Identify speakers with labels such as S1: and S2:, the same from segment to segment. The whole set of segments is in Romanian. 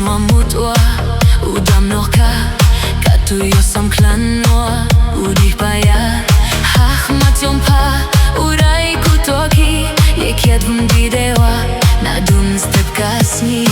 S1: mua mutua u dam noch ka tu yo sam klan noa u di pa ya hach mat yom pa u rai ku toki ye kiet vum di dewa na dum step kasni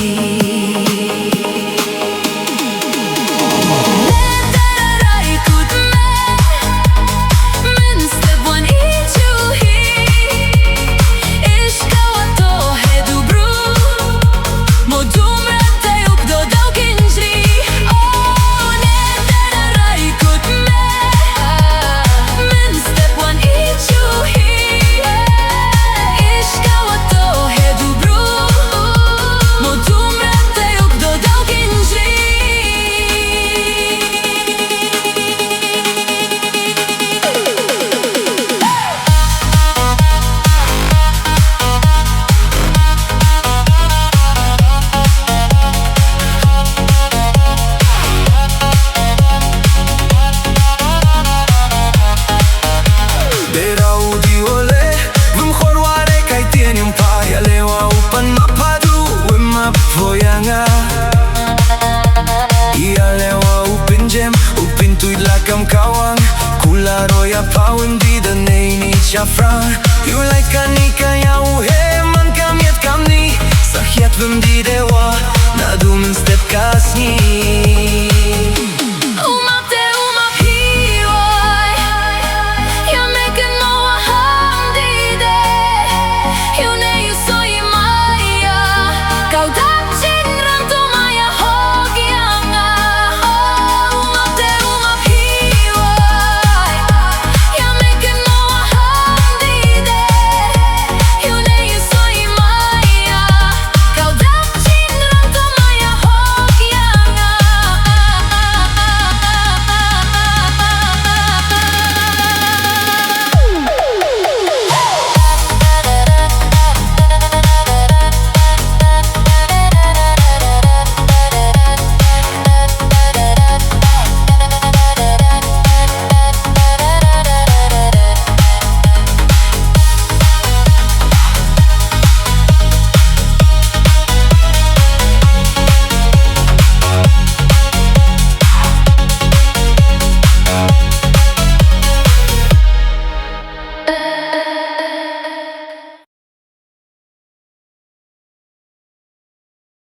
S2: Kam kawang kula roya pawim di da nei ni chafran you like anika ya u he man kam yet kam ni sa hiet vum di dewa na dum step kasni